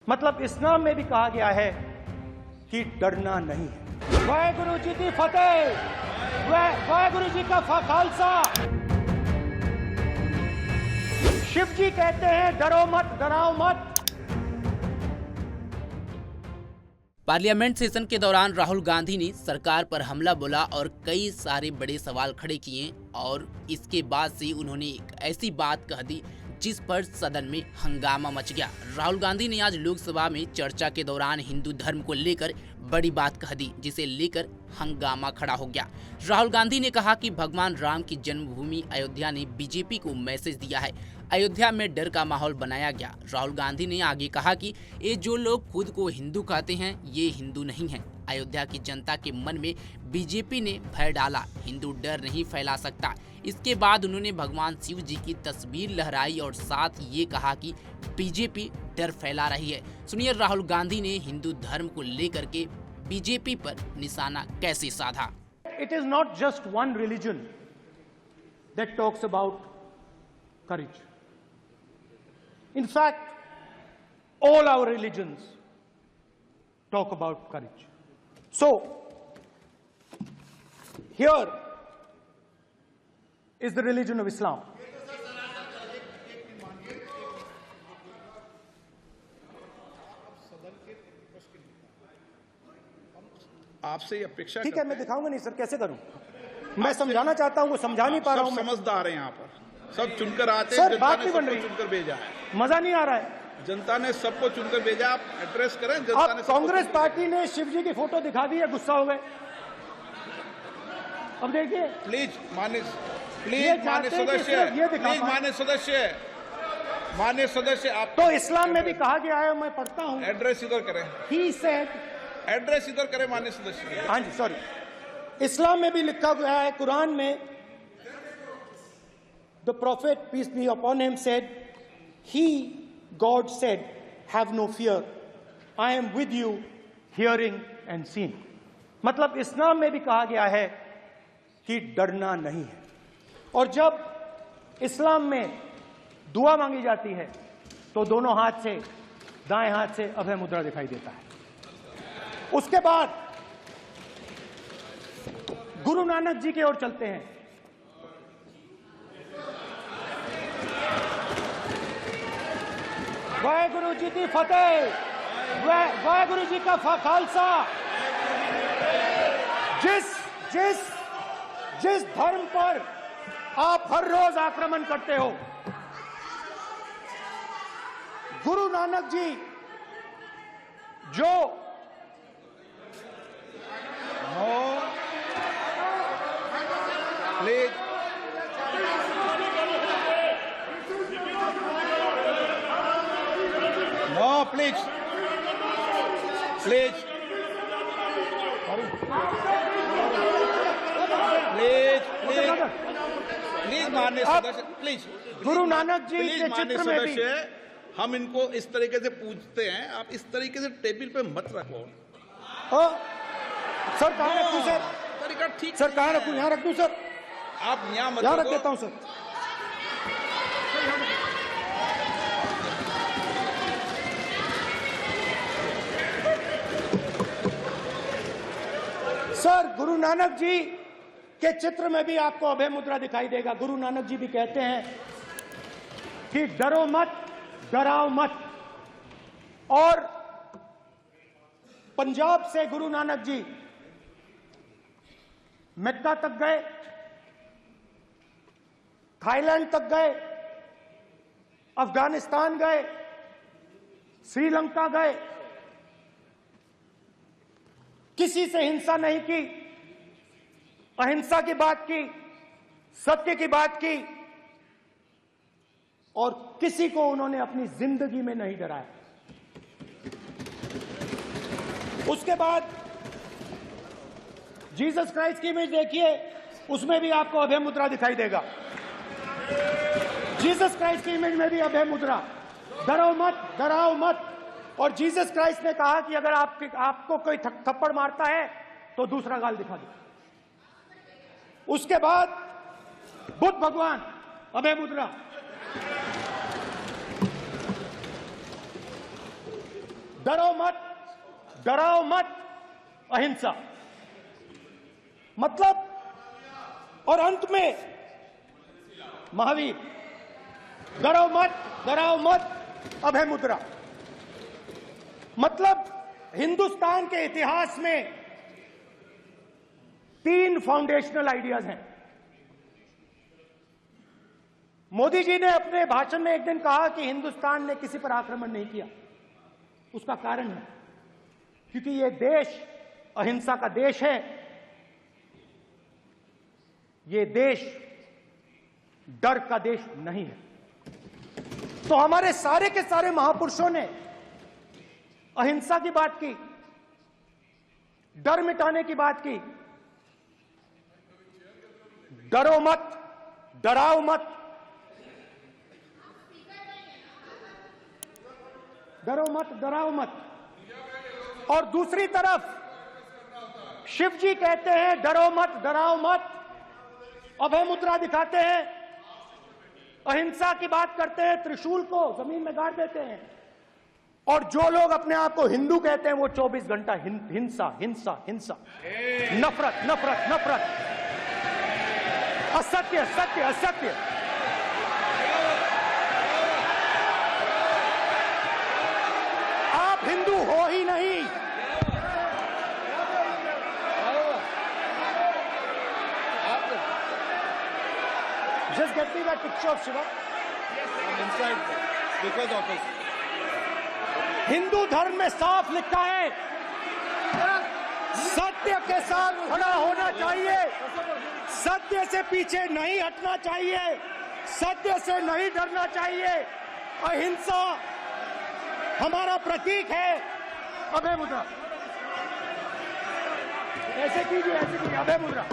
मतलब इस्लाम में भी कहा गया है कि डरना नहीं है। वाहेगुरु जी की फतेह, वाहेगुरु जी का खालसा। शिव जी कहते हैं डरो मत, डराओ मत। पार्लियामेंट सेशन के दौरान राहुल गांधी ने सरकार पर हमला बोला और कई सारे बड़े सवाल खड़े किए और इसके बाद से उन्होंने एक ऐसी बात कह दी जिस पर सदन में हंगामा मच गया। राहुल गांधी ने आज लोकसभा में चर्चा के दौरान हिंदू धर्म को लेकर बड़ी बात कह दी जिसे लेकर हंगामा खड़ा हो गया। राहुल गांधी ने कहा कि भगवान राम की जन्मभूमि अयोध्या ने बीजेपी को मैसेज दिया है, अयोध्या में डर का माहौल बनाया गया। राहुल गांधी ने आगे कहा कि ये जो लोग खुद को हिंदू कहते हैं ये हिंदू नहीं हैं। अयोध्या की जनता के मन में बीजेपी ने भय डाला, हिंदू डर नहीं फैला सकता। इसके बाद उन्होंने भगवान शिव जी की तस्वीर लहराई और साथ ये कहा कि बीजेपी डर फैला रही है। सुनिए राहुल गांधी ने हिंदू धर्म को लेकर के बीजेपी पर निशाना कैसे साधा। It is not just one religion that talks about courage. In fact, all our religions talk about courage. So, here is the religion of Islam. आपसे ये अपेक्षा ठीक है, मैं दिखाऊंगा नहीं सर, कैसे करूं? मैं समझाना चाहता हूं, वो समझा नहीं पा रहा हूं। समझदार है यहाँ पर, सब चुनकर आते हैं। सर, बात नहीं बन रही, चुनकर भेजा है। मजा नहीं आ रहा है। जनता ने सबको चुनकर भेजा, आप एड्रेस करें। जनता ने कांग्रेस पार्टी ने शिव जी की फोटो दिखा दी है, गुस्सा हो गए। अब देखिए प्लीज मान्य सदस्य आप तो इस्लाम में भी कहा गया है, मैं पढ़ता हूँ। एड्रेस इधर करें। He said, एड्रेस इधर करें मान्य सदस्य। हाँ जी, सॉरी। इस्लाम में भी लिखा गया है, कुरान में, the prophet peace be upon him said, he God said, have no fear, I am with you, hearing and seeing। मतलब इस्लाम में भी कहा गया है कि डरना नहीं है। और जब इस्लाम में दुआ मांगी जाती है तो दोनों हाथ से, दाएं हाथ से अभय मुद्रा दिखाई देता है। उसके बाद गुरु नानक जी की ओर चलते हैं। वाहेगुरु जी की फतेह, वाहेगुरु जी का खालसा। जिस धर्म पर आप हर रोज आक्रमण करते हो, गुरु नानक जी जो प्लीज नो प्लीज माननीय सदस्य, प्लीज। गुरु नानक जी के चित्र में भी हम इनको इस तरीके से पूछते हैं, आप इस तरीके से टेबल पे मत रखो। सर कहाँ रखूं सर? तरीका ठीक सर कहाँ रखूं? यहाँ रख दूं सर? आप यहाँ मत यहाँ रख देता हूं सर। सर गुरु नानक जी के चित्र में भी आपको अभय मुद्रा दिखाई देगा। गुरु नानक जी भी कहते हैं कि डरो मत, डराओ मत। और पंजाब से गुरु नानक जी मक्का तक गए, थाईलैंड तक गए, अफगानिस्तान गए, श्रीलंका गए, किसी से हिंसा नहीं की, अहिंसा की बात की, सत्य की बात की और किसी को उन्होंने अपनी जिंदगी में नहीं डराया। उसके बाद जीसस क्राइस्ट की इमेज देखिए, उसमें भी आपको अभय मुद्रा दिखाई देगा। जीसस क्राइस्ट की इमेज में भी अभय मुद्रा, डरो मत, डराओ मत। और जीसस क्राइस्ट ने कहा कि अगर आपको कोई थप्पड़ मारता है तो दूसरा गाल दिखा दो। उसके बाद बुद्ध भगवान, अभय मुद्रा। डराओ मत, अहिंसा। मतलब, और अंत में महावीर, डराओ मत, अभय मुद्रा। मतलब हिंदुस्तान के इतिहास में 3 फाउंडेशनल आइडियाज हैं। मोदी जी ने अपने भाषण में एक दिन कहा कि हिंदुस्तान ने किसी पर आक्रमण नहीं किया। उसका कारण है क्योंकि यह देश अहिंसा का देश है। यह देश डर का देश नहीं है। तो हमारे सारे के सारे महापुरुषों ने अहिंसा की बात की, डर मिटाने की बात की। डरो मत, डराओ मत, डरो मत, डराओ मत। और दूसरी तरफ शिव जी कहते हैं डरो मत, डराओ मत, अभय मुद्रा दिखाते हैं, अहिंसा की बात करते हैं, त्रिशूल को जमीन में गाड़ देते हैं। और जो लोग अपने आप को हिंदू कहते हैं वो 24 घंटा हिंसा हिंसा हिंसा, नफरत नफरत नफरत, असत्य सत्य असत्य। आप हिंदू हो ही नहीं। Just get me that picture of Shiva. I'm inside because of this. Hindu धर्म में साफ लिखा है, सत्य के साथ खड़ा होना चाहिए, सत्य से पीछे नहीं हटना चाहिए, सत्य से नहीं डरना चाहिए। अहिंसा हमारा प्रतीक है। अभय मुद्रा ऐसे कीजिए, अभय मुद्रा।